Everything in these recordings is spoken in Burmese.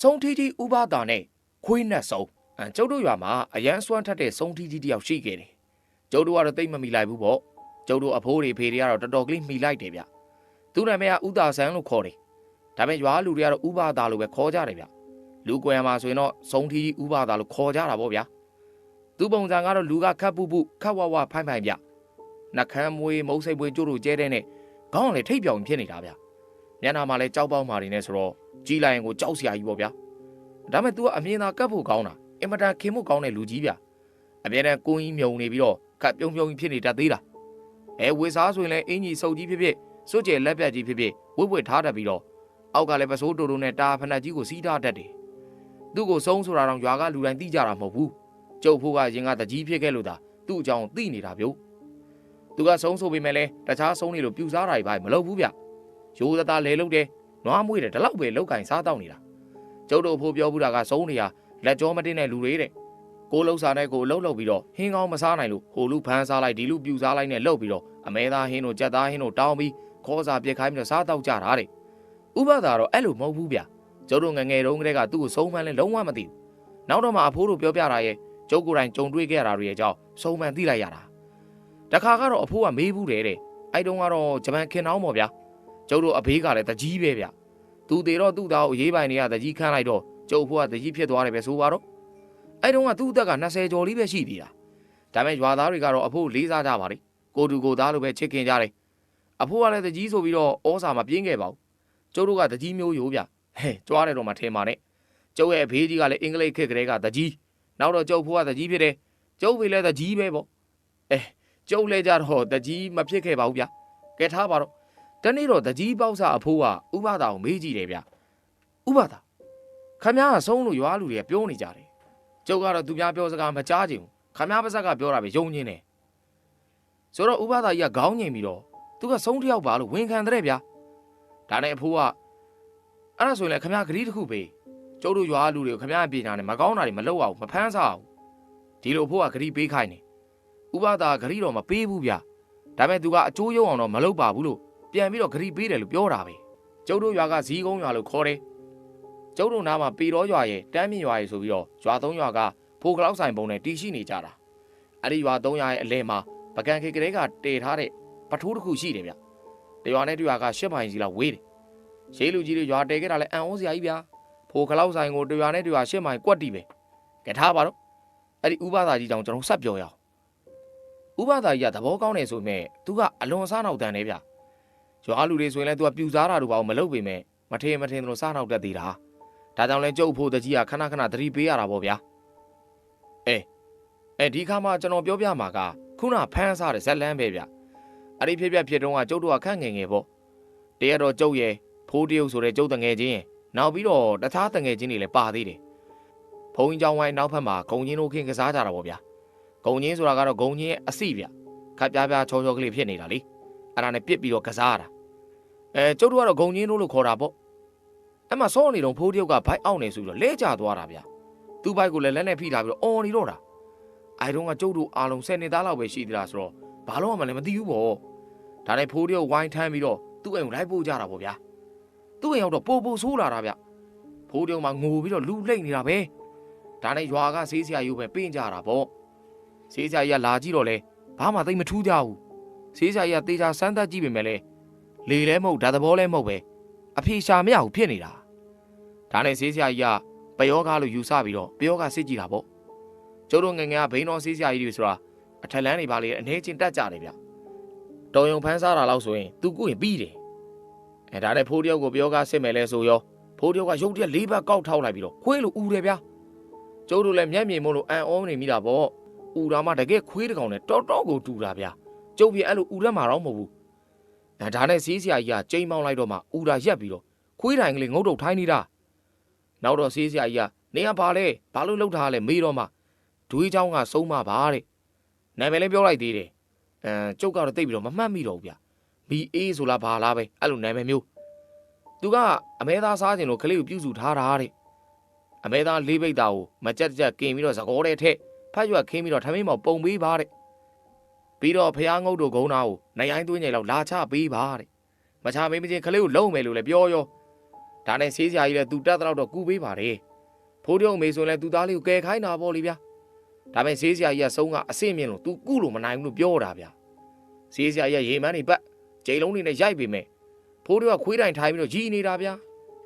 ဆုံးထီးကြီးဥပဒါနဲ့ခွေးနဲ့ဆုံးကျုပ်တို့ရွာမှာအရန်စွမ်းထက်တဲ့ဆုံးထီးကြီးတယောက်ရှိခဲ့တယ်ကျုပ်တို့ကတော့သိမ့်မမီလိုက်ဘူးပေါ့ကျုပ်တို့အဖိုးတွေဖေတွေကတော့တော်တော်ကလေးမှီလိုက်တယ်ဗျသူ့နာမည်ကဥသာဆန်းလို့ခေါ်တယ်ဒါပေမဲ့ရွာလူတွေကတော့ဥပဒါလို့ပဲခေါ်ကြတယ်ဗျလူကွယ်မှာဆိုရင်တော့ဆုံးထီးကြီးဥပဒါလို့ခေါ်ကြတာပေါ့ဗျာသူ့ပုံစံကတော့လူကခတ်ပူပူခတ်ဝဝဖိုင်ဖိုင်ဗျနှကမ်းမွေးမုတ်စိတ်ပွေးကျို့တို့ကျဲတဲ့နဲ့ခေါင်းလည်းထိတ်ပြောင်ဖြစ်နေတာဗျမျက်နှာမှာလည်းကြောက်ပေါက်မာတွေနဲ့ဆိုတော့ကြီးလိုက်ရင်ကိုကြောက်စရာကြီးပေါ့ဗျာဒါပေမဲ့ तू ကအမြင်သာကတ်ဖို့ကောင်းတာအင်မတန်ခင်မှုကောင်းတဲ့လူကြီးဗျအမြဲတမ်းကိုင်းကြီးမြုံနေပြီးတော့ခတ်ပြုံးပြုံးကြီးဖြစ်နေတတ်သေးတာဝေစားဆိုရင်လည်းအင်ကြီးစုပ်ကြီးဖြစ်ဖြစ်စွတ်ကျဲလက်ပြတ်ကြီးဖြစ်ဖြစ်ဝှက်ဝှက်ထားတတ်ပြီးတော့အောက်ကလည်းပစိုးတိုတိုနဲ့တာဖနက်ကြီးကိုစီးထားတတ်တယ်သူ့ကိုဆုံးဆိုတာတော့ရွာကလူတိုင်းသိကြတာမဟုတ်ဘူးကျုပ်ဖို့ကရင်ကတကြီးဖြစ်ခဲ့လို့သာသူ့အကြောင်းသိနေတာဗျသူကဆုံးဆိုပေမဲ့လည်းတခြားဆုံးနေလို့ပြူစားတာတွေပါမလုပ်ဘူးဗျရိုးသားလဲလုပ်တယ်နွားမွေးတယ်ဒီလောက်ပဲလောက်ကင်စားတော့နေတာကျုပ်တို့ဖို့ပြောဘူးတာကဆုံးနေရလက်ကြောမတင်တဲ့လူတွေတဲ့ကိုလှုပ်စားတဲ့ကိုလှုပ်ပြီးတော့ဟင်းကောင်းမစားနိုင်လို့ဟိုလူဖမ်းစားလိုက်ဒီလူပြူစားလိုက်နဲ့လှုပ်ပြီးတော့အမဲသားဟင်းတို့ကြက်သားဟင်းတို့တောင်းပြီးခေါ်စာပြက်ခိုင်းပြီးတော့စားတော့ကြတာတဲ့ဥပဒါတော့အဲ့လိုမဟုတ်ဘူးဗျကျုပ်တို့ငငယ်တုန်းကတည်းကသူ့ကိုဆုံးမှန်းလဲလုံးဝမသိဘူးနောက်တော့မှအဖိုးတို့ပြောပြတာရဲ့ကျုပ်ကိုယ်တိုင်ကြုံတွေ့ခဲ့ရတာတွေရဲ့အကြောင်းဆုံးမှန်းသိလိုက်ရတာတခါကတော့အဖိုးကမေးဘူးတယ်တဲ့အဲ့တုန်းကတော့ဂျပန်ခင်အောင်ပေါ့ဗျာကျုပ်တို့အဘေးကလည်းတကြီးပဲဗျသူသေးတော့သူ့သားကိုရေးပိုင်တွေကတကြီးခန်းလိုက်တော့ကျုပ်အဖိုးကတကြီးဖြစ်သွားတယ်ပဲဆိုပါတော့အဲ့တုန်းကသူ့အသက်က20ကျော်လေးပဲရှိသေးတာဒါပေမဲ့ရွာသားတွေကတော့အဖိုးလေးစားကြပါလေကိုတူကိုသားလိုပဲချစ်ခင်ကြတယ်အဖိုးကလည်းတကြီးဆိုပြီးတော့ဩစာမပြင်းခဲ့ပါဘူးကျုပ်တို့ကတကြီးမျိုးရိုးဗျကြွားတယ်တော့မှထဲမှာနဲ့ကျုပ်ရဲ့အဖေးကြီးကလည်းအင်္ဂလိပ်ခေတ်ကလေးကတကြီးနောက်တော့ကျုပ်ဖိုးကတကြီးဖြစ်တယ်ကျုပ်ဖေလည်းတကြီးပဲပေါ့ကျုပ်လဲကြတော့တကြီးမဖြစ်ခဲ့ပါဘူးဗျကဲထားပါတော့တနေ့တော့တကြီးပေါက်စာအဖိုးကဥပဒါကိုမေးကြည့်တယ်ဗျဥပဒါခမ ्या ကဆုံးလို့ရွာလူတွေကပြောနေကြတယ်ကျုပ်ကတော့သူများပြောစကားမကြားချင်ဘူးခမ ्या ပါဇက်ကပြောတာပဲယုံညင်းတယ်ဆိုတော့ဥပဒါကြီးကခေါင်းငိမ်ပြီးတော့သူကဆုံးတယောက်ပါလို့ဝန်ခံတဲ့ဗျဒါနဲ့အဖိုးကအဲ့ဒါဆိုရင်လည်းခမ ्या ဂရီးတစ်ခုပေးကျုပ်တို့ရွာလူတွေကိုခမ ्या ပြင်ညာနဲ့မကောင်းတာတွေမလုပ်အောင်မဖမ်းစားအောင်ဒီလိုအဖိုးကဂရီးပေးခိုင်းတယ်ဥပဒါဂရီးတော့မပေးဘူးဗျဒါပေမဲ့သူကအကျိုးရုံအောင်တော့မလုပ်ပါဘူးလို့ပြန်ပြီးတော့ဂရီးပေးတယ်လို့ပြောတာပဲကျုပ်တို့ရွာကဇီးကုန်းရွာလို့ခေါ်တယ်ကျုပ်တို့နားမှာပေတော်ရွာရဲ့တန်းမြင့်ရွာရဲ့ဆိုပြီးတော့ရွာ3ရွာကဖိုကလောက်ဆိုင်ပုံနဲ့တီရှိနေကြတာအဲ့ဒီရွာ3ရွာရဲ့အလဲမှာပကံခေကလေးကတည်ထားတဲ့ပထိုးတစ်ခုရှိတယ်ဗျတရွာနဲ့တရွာက8မိုင်စီလောက်ဝေးတယ်ရေးလူကြီးတွေရွာတည်ခဲ့တာလဲအံ့ဩစရာကြီးဗျာဖိုကလောက်ဆိုင်ကိုတရွာနဲ့တရွာ8မိုင်ကွက်တီးပဲကဲထားပါတော့အဲ့ဒီဥပဒါကြီးတောင်ကျွန်တော်ဆက်ပြောရအောင်ဥပဒါကြီးကသဘောကောင်းနေဆိုပေမဲ့သူကအလွန်စားနောက်တန်နေဗျရွာလူတွေဆိုရင်လည်းသူကပြူစားတာတို့ဘာလို့မလုပ်ပေမဲ့မထင်တို့စားနောက်တက်သေးတာဒါကြောင့်လဲကျုပ်ဖို့တကြီးကခဏခဏသတိပေးရတာပေါ့ဗျာဒီခါမှကျွန်တော်ပြောပြမှာကခုနဖမ်းစားတဲ့ဇက်လန်းပဲဗျအဲ့ဒီဖြစ်တုန်းကကျုပ်တို့ကခန့်ငယ်ငယ်ပေါ့တရက်တော့ကျုပ်ရဲ့ဖိုးတရုပ်ဆိုတဲ့ကျုပ်တငယ်ချင်းနောက်ပြီးတော့တခြားတငယ်ချင်းတွေလည်းပါသေးတယ်ဘုံကြီးကျောင်းဝိုင်းနောက်ဖက်မှာဂုံချင်းတို့ခင်းကစားကြတာပေါ့ဗျာဂုံချင်းဆိုတာကတော့ဂုံချင်းရဲ့အစီဗျခပ်ပြားပြားချောချောကလေးဖြစ်နေတာလေအဲ့ဒါနဲ့ပြစ်ပြီးတော့ကစားရတာကျုပ်တို့ကတော့ဂုံချင်းတို့လို့ခေါ်တာပေါ့အဲ့မှာစောနေတော့ဖိုးတရုပ်ကဘိုက်အောက်နေဆိုပြီးတော့လဲကျသွားတာဗျသူ့ဘိုက်ကိုလည်းလက်နဲ့ဖိထားပြီးတော့အော်နေတော့တာအဲ့တုန်းကကျုပ်တို့အားလုံး10နှစ်သားလောက်ပဲရှိသေးတာဆိုတော့ဘာလို့မှလည်းမသိဘူးပေါ့ဒါနဲ့ဖိုးတရုပ်ဝိုင်းထမ်းပြီးတော့သူ့အိမ်ကိုလိုက်ပို့ကြတာပေါ့ဗျာသူ့အိမ်ရောက်တော့ပို့ဆိုးလာတာဗျဖိုးတရုပ်မှငိုပြီးတော့လူလှိမ့်နေတာပဲဒါနဲ့ရွာကဆေးဆရာယူပဲပင်းကြတာပေါ့ဆေးဆရာကြီးကလာကြည့်တော့လေဘာမှသိမထူးကြဘူးဆေးဆရာကြီးကတေချာစမ်းသပ်ကြည့်ပေမဲ့လေလေလဲမဟုတ်ဓာတ်သဘောလဲမဟုတ်ပဲအဖေရှာမရဘူးဖြစ်နေတာဒါနဲ့ဆေးဆရာကြီးကပယောကားလို့ယူဆပြီးတော့ပယောကားစစ်ကြည့်တာပေါ့ကျုပ်တို့ငငယ်ကဘိန်းတော်ဆေးဆရာကြီးတွေဆိုတာအထက်လန်းတွေပါလေအနေချင်းတက်ကြတယ်ဗျတော်ယုံဖန်းစားတာလောက်ဆိုရင်သူကိုရင်ပြီးတယ်ဒါနဲ့ဖိုးတယောက်ကိုပယောကားစစ်မယ်လဲဆိုရောဖိုးတယောက်ကရုပ်တရက်၄ဘတ်ကောက်ထောက်လိုက်ပြီးတော့ခွေးလိုဦးတယ်ဗျကျုပ်တို့လည်းမျက်မြင်မို့လို့အံ့ဩနေမိတာပေါ့ဦးတော်မှတကယ်ခွေးတကောင်နဲ့တော်တော်ကိုတူတာဗျကျုပ်ပြအဲ့လိုဦးရက်မှာတော့မဟုတ်ဘူးဒါနဲ့ဆေးဆရာကြီးကကျိန်းမောင်းလိုက်တော့မှဦးတာရက်ပြီးတော့ခွေးတိုင်ကလေးငုတ်တုတ်ထိုင်းနေတာနောက်တော့ဆေးဆရာကြီးကနေကဘာလဲဘာလို့လှုပ်ထားလဲမေးတော့မှဒွေးချောင်းကဆုံးမပါတဲ့နာမည်လည်းပြောလိုက်သေးတယ်ကျုပ်ကတော့တိတ်ပြီးတော့မမှတ်မိတော့ဘူးဗျမီအေးဆိုလားဘာလားပဲအဲ့လိုနာမည်မျိုးသူကအမဲသားစားခြင်းလို့ကလေးကိုပြုစုထားတာတဲ့အမဲသားလေးပိတ်သားကိုမကြက်ကြက်ကင်ပြီးတော့သကောတဲ့ထက်ဖတ်ရွက်ခင်းပြီးတော့ထမင်းမောင်ပုံပေးပါတဲ့ပြီးတော့ဖျားငုတ်တို့ဂုံသားကိုနိုင်ရိုင်းသွင်းကြလောက်လာချပေးပါတဲ့မချမေးမချင်းကလေးကိုလုံးမယ်လို့လည်းပြောရော ဒါနဲ့ဆေးဆရာကြီးလည်းသူတက်တော့ကူပေးပါတယ်ဖိုးတရုံမေဆိုရင်လည်းသူသားလေးကိုကယ်ခိုင်းတာပေါ့လေဗျာဒါပေမဲ့ဆေးဆရာကြီးကဆုံးကအဆင့်မြင့်လို့သူကုလို့မနိုင်ဘူးလို့ပြောတာဗျာဆေးဆရာကြီးရေမန်းနေပတ်ကျိန်လုံးတွေနဲ့ရိုက်ပေမဲ့ဖိုးတရုံကခွေးတိုင်ထိုင်ပြီးတော့ရီနေတာဗျာ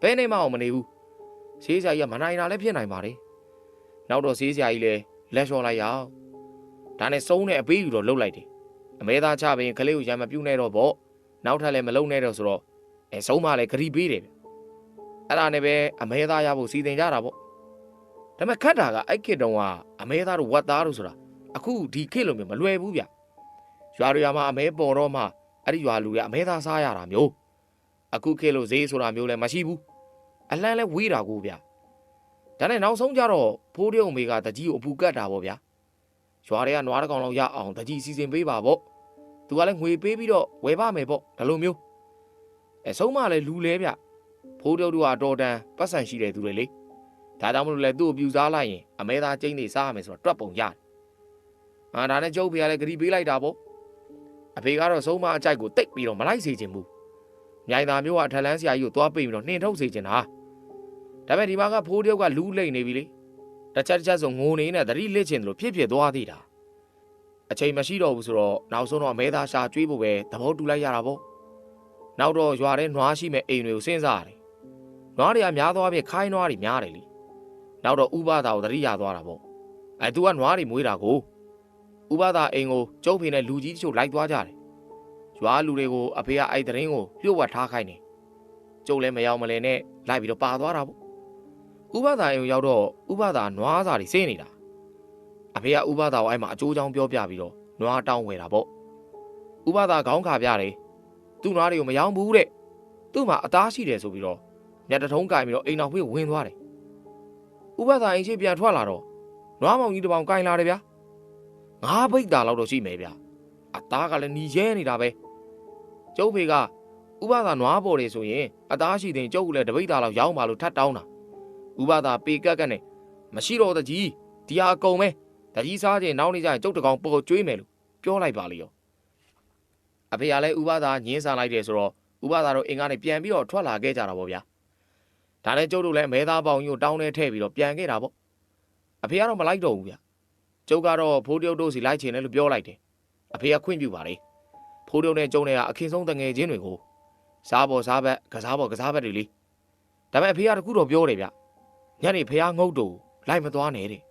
ဘဲနေမအောင်မနေဘူးဆေးဆရာကြီးကမနိုင်တာလည်းဖြစ်နိုင်ပါတယ်နောက်တော့ဆေးဆရာကြီးလည်းလက်လျှော်လိုက်ရအောင်ဒါနဲ့ဆုံးတဲ့အပေးယူတော့လှုပ်လိုက်တယ်အမဲသားချပင်ကလေးကိုရံမပြုတ်နဲ့တော့ပေါ့နောက်ထပ်လည်းမလုံနဲ့တော့ဆိုတော့ဆုံးမလည်းဂရီပေးတယ်ဗျအဲ့ဒါနဲ့ပဲအမဲသားရဖို့စီစဉ်ကြတာပေါ့ဒါပေမဲ့ခတ်တာကအဲ့ခေတ်တုန်းကအမဲသားတို့ဝတ်သားတို့ဆိုတာအခုဒီခေတ်လိုမျိုးမလွယ်ဘူးဗျရွာတွေမှာအမဲပေါ်တော့မှအဲ့ဒီရွာလူတွေအမဲသားစားရတာမျိုးအခုခေတ်လိုဈေးဆိုတာမျိုးလည်းမရှိဘူးအလန်းလဲဝေးတာကိုဗျဒါနဲ့နောက်ဆုံးကြတော့ဖိုးတရုံမေကတကြီးကိုအပူကတ်တာပေါ့ဗျာရွာတွေကနွားတစ်ကောင်လောက်ရအောင်တကြီးစီစဉ်ပေးပါပေါ့သူကလည်းငွေပေးပြီးတော့ဝယ်ပါမယ်ပေါ့ဒါလိုမျိုးဆုံးမလည်းလူလဲဗျဖိုးတရုံတို့ကအတော်တန်ပတ်စံရှိတဲ့သူတွေလေဒါကြောင့်မလို့လဲသူ့ကိုပြူစားလိုက်ရင်အမဲသားကျင်းနေစားရမယ်ဆိုတော့တွက်ပုံရတယ်ဒါနဲ့ကျုပ်ဖေကလည်းဂရီပေးလိုက်တာပေါ့အဖေကတော့ဆုံးမအကြိုက်ကိုတိတ်ပြီးတော့မလိုက်စေချင်ဘူးမြိုင်သားမျိုးကအထက်လန်းဆရာကြီးကိုသွားပိတ်ပြီးတော့နှင်ထုတ်စေချင်တာဒါပေမဲ့ဒီမှာကဖိုးတရုံကလူလိမ့်နေပြီလေတစ်ချက်ဆိုငိုနေနဲ့သတိလစ်ချင်တယ်လို့ဖြစ်သွားသေးတာအချိန်မရှိတော့ဘူးဆိုတော့နောက်ဆုံးတော့အမဲသားရှာကျွေးဖို့ပဲသဘောတူလိုက်ရတာပေါ့နောက်တော့ရွာထဲနွားရှိမဲ့အိမ်တွေကိုစဉ်းစားရတယ်နွားတွေကများသွားပြီခိုင်းနွားတွေများတယ်လေနောက်တော့ဥပဒါကိုသတိရသွားတာပေါ့သူကနွားတွေမွေးတာကိုဥပဒါအိမ်ကိုကျုပ်ဖေနဲ့လူကြီးတချို့လိုက်သွားကြတယ်ရွာလူတွေကိုအဖေကအဲ့သတင်းကိုလျှို့ဝှက်ထားခိုင်းတယ်ကျုပ်လည်းမရောက်မလဲနဲ့လိုက်ပြီးတော့ပါသွားတာပေါ့ဥပဒါအိမ်ကိုရောက်တော့ဥပဒါနွားစာတွေစင်းနေတာအဖေကဥပဒါကိုအဲ့မှာအကျိုးချောင်းပြောပြပြီးတော့နွားတောင်းဝယ်တာပေါ့ဥပဒါခေါင်းခါပြတယ်သူ့နွားတွေကိုမရောဘူးတဲ့သူ့မှာအသားရှိတယ်ဆိုပြီးတော့ညတထုံးကင်ပြီးတော့အိမ်တော်ဖေးဝင်သွားတယ်ဥပဒါအိမ်ရှိပြန်ထွက်လာတော့နွားမောင်ကြီးတစ်ပေါင်ကင်လာတယ်ဗျာ9ပိတ်တာလောက်တော့ရှိမယ်ဗျာအသားကလည်းหนีရဲနေတာပဲကျုပ်ဖေကဥပဒါနွားပေါ်တယ်ဆိုရင်အသားရှိတဲ့ကျုပ်ကလည်းတပိတ်တာလောက်ရောင်းပါလို့ထပ်တောင်းတာဥပဒါပေကက်နဲ့မရှိတော့တကြီးဒီဟာအကုန်ပဲတကြီးစားခြင်းနောက်နေကြရင်ကျုပ်တကောင်ပေါ်ကျွေးမယ်လို့ပြောလိုက်ပါလေရောအဖေကလည်းဥပဒါညင်းဆန်လိုက်တယ်ဆိုတော့ဥပဒါတို့အင်ကနေပြန်ပြီးတော့ထွက်လာခဲ့ကြတာပေါ့ဗျာဒါနဲ့ကျုပ်တို့လည်းမဲသားပေါင်ကြီးကိုတောင်းထဲထည့်ပြီးတော့ပြန်ခဲ့တာပေါ့အဖေကတော့မလိုက်တော့ဘူးဗျကျုပ်ကတော့ဖိုးတရုံတို့စီလိုက်ချင်တယ်လို့ပြောလိုက်တယ်အဖေကခွင့်ပြုပါလေဖိုးတရုံနဲ့ကျုံနဲ့ကအခင်းဆုံးတငယ်ချင်းတွေကိုစားပေါ်စားဘက်ကစားပေါ်ကစားဘက်တွေလေဒါပေမဲ့အဖေကတခုတော့ပြောတယ်ဗျညနေဖေကငုတ်တူလိုက်မသွားနဲ့တဲ့